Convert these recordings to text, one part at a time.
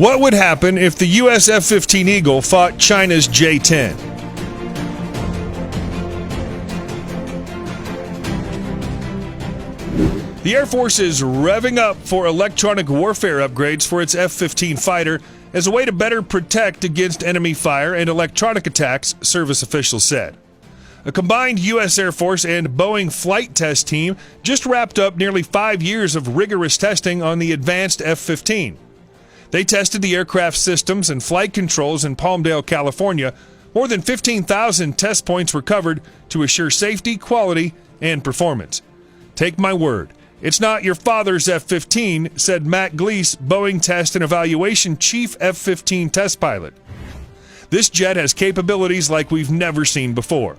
What would happen if the U.S. F-15 Eagle fought China's J-10? The Air Force is revving up for electronic warfare upgrades for its F-15 fighter as a way to better protect against enemy fire and electronic attacks, service officials said. A combined U.S. Air Force and Boeing flight test team just wrapped up nearly 5 years of rigorous testing on the advanced F-15. They tested the aircraft systems and flight controls in Palmdale, California. More than 15,000 test points were covered to assure safety, quality, and performance. Take my word, it's not your father's F-15, said Matt Gleese, Boeing Test and Evaluation Chief F-15 test pilot. This jet has capabilities like we've never seen before.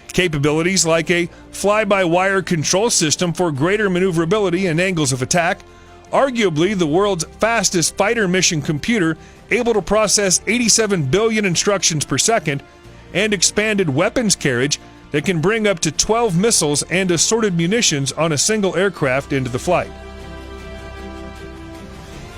Capabilities like a fly-by-wire control system for greater maneuverability and angles of attack, arguably the world's fastest fighter mission computer, able to process 87 billion instructions per second, and expanded weapons carriage that can bring up to 12 missiles and assorted munitions on a single aircraft into the flight.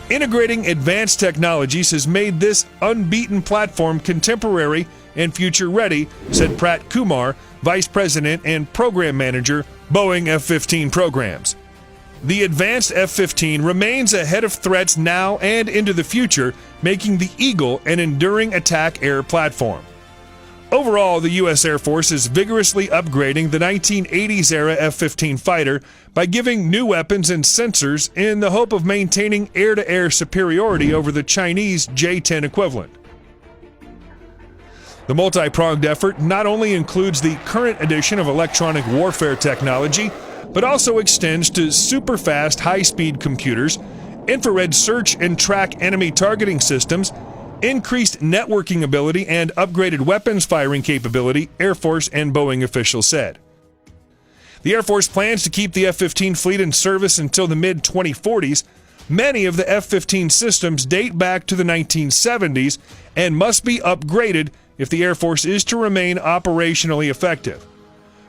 Integrating advanced technologies has made this unbeaten platform contemporary and future-ready, said Prat Kumar, Vice President and Program Manager, Boeing F-15 Programs. The advanced F-15 remains ahead of threats now and into the future, making the Eagle an enduring attack air platform. Overall, the U.S. Air Force is vigorously upgrading the 1980s-era F-15 fighter by giving new weapons and sensors in the hope of maintaining air-to-air superiority over the Chinese J-10 equivalent. The multi-pronged effort not only includes the current edition of electronic warfare technology, but also extends to super-fast, high-speed computers, infrared search and track enemy targeting systems, increased networking ability, and upgraded weapons firing capability, Air Force and Boeing officials said. The Air Force plans to keep the F-15 fleet in service until the mid-2040s. Many of the F-15 systems date back to the 1970s and must be upgraded if the Air Force is to remain operationally effective.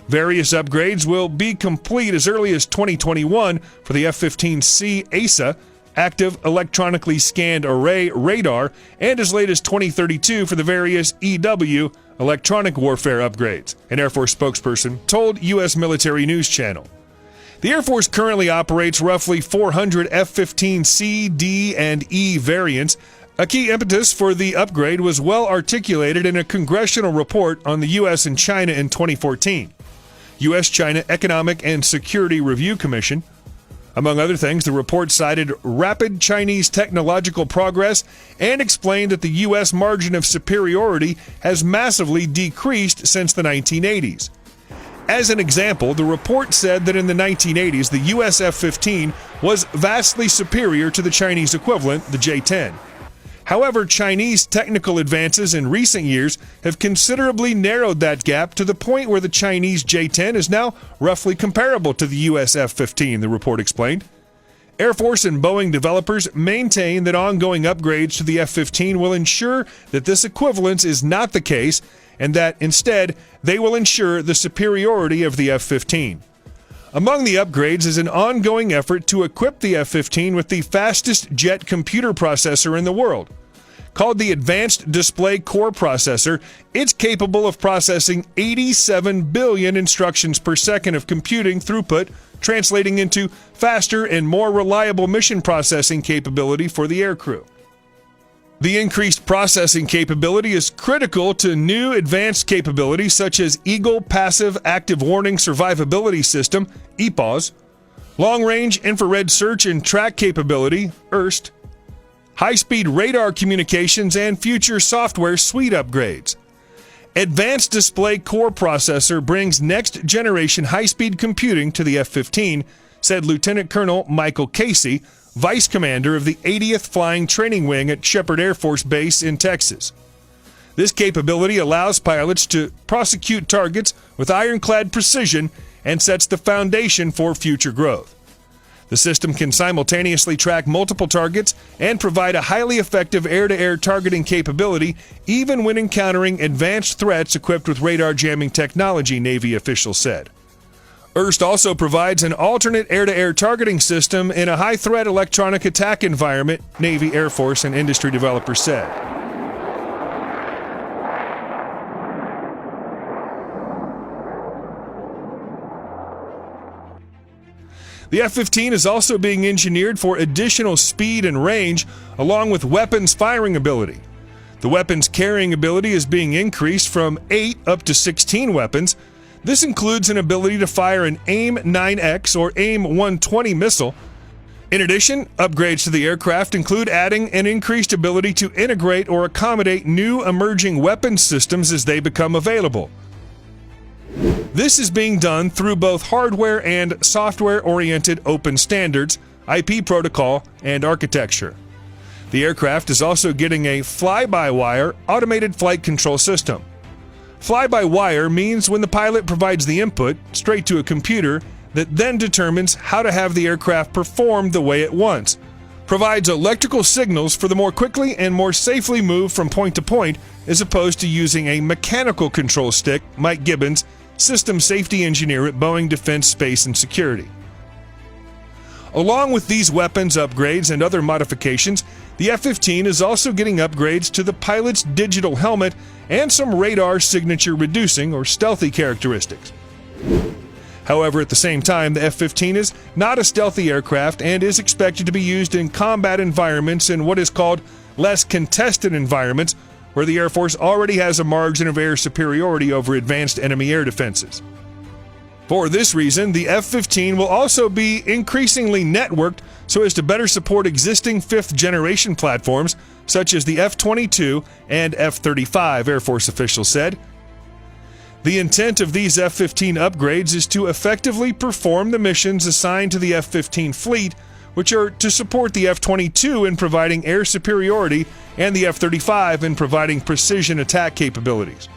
Various upgrades will be complete as early as 2021 for the F-15C ASA, Active Electronically Scanned Array radar, and as late as 2032 for the various EW electronic warfare upgrades, an Air Force spokesperson told U.S. Military News Channel. The Air Force currently operates roughly 400 F-15C, D, and E variants. A key impetus for the upgrade was well articulated in a congressional report on the U.S. and China in 2014. U.S.-China Economic and Security Review Commission. Among other things, the report cited rapid Chinese technological progress and explained that the U.S. margin of superiority has massively decreased since the 1980s. As an example, the report said that in the 1980s, the U.S. F-15 was vastly superior to the Chinese equivalent, the J-10. However, Chinese technical advances in recent years have considerably narrowed that gap to the point where the Chinese J-10 is now roughly comparable to the U.S. F-15, the report explained. Air Force and Boeing developers maintain that ongoing upgrades to the F-15 will ensure that this equivalence is not the case and that, instead, they will ensure the superiority of the F-15. Among the upgrades is an ongoing effort to equip the F-15 with the fastest jet computer processor in the world. Called the Advanced Display Core Processor, it's capable of processing 87 billion instructions per second of computing throughput, translating into faster and more reliable mission processing capability for the aircrew. The increased processing capability is critical to new advanced capabilities such as Eagle Passive Active Warning Survivability System, EPAWS, Long-Range Infrared Search and Track Capability, IRST, high-speed radar communications, and future software suite upgrades. Advanced Display Core Processor brings next-generation high-speed computing to the F-15, said Lieutenant Colonel Michael Casey, Vice Commander of the 80th Flying Training Wing at Shepherd Air Force Base in Texas. This capability allows pilots to prosecute targets with ironclad precision and sets the foundation for future growth. The system can simultaneously track multiple targets and provide a highly effective air-to-air targeting capability even when encountering advanced threats equipped with radar jamming technology, Navy officials said. IRST also provides an alternate air-to-air targeting system in a high-threat electronic attack environment, Navy, Air Force, and industry developers said. The F-15 is also being engineered for additional speed and range, along with weapons firing ability. The weapons carrying ability is being increased from 8 up to 16 weapons. This includes an ability to fire an AIM-9X or AIM-120 missile. In addition, upgrades to the aircraft include adding an increased ability to integrate or accommodate new emerging weapons systems as they become available. This is being done through both hardware and software-oriented open standards, IP protocol, and architecture. The aircraft is also getting a fly-by-wire automated flight control system. Fly-by-wire means when the pilot provides the input straight to a computer that then determines how to have the aircraft perform the way it wants, provides electrical signals for the more quickly and more safely move from point to point as opposed to using a mechanical control stick, Mike Gibbons, System Safety Engineer at Boeing Defense, Space and Security. Along with these weapons upgrades and other modifications, the F-15 is also getting upgrades to the pilot's digital helmet and some radar signature reducing or stealthy characteristics. However, at the same time, the F-15 is not a stealthy aircraft and is expected to be used in combat environments in what is called less contested environments, where the Air Force already has a margin of air superiority over advanced enemy air defenses. For this reason, the F-15 will also be increasingly networked so as to better support existing fifth-generation platforms such as the F-22 and F-35, Air Force officials said. The intent of these F-15 upgrades is to effectively perform the missions assigned to the F-15 fleet, which are to support the F-22 in providing air superiority and the F-35 in providing precision attack capabilities.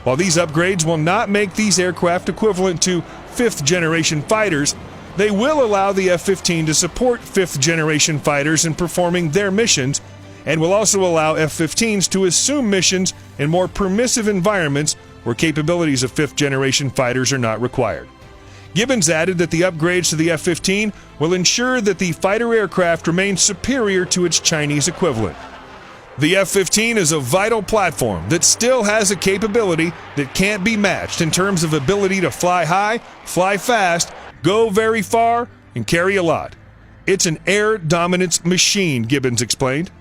While these upgrades will not make these aircraft equivalent to fifth-generation fighters, they will allow the F-15 to support fifth-generation fighters in performing their missions, and will also allow F-15s to assume missions in more permissive environments where capabilities of fifth-generation fighters are not required. Gibbons added that the upgrades to the F-15 will ensure that the fighter aircraft remains superior to its Chinese equivalent. The F-15 is a vital platform that still has a capability that can't be matched in terms of ability to fly high, fly fast, go very far, and carry a lot. It's an air dominance machine, Gibbons explained.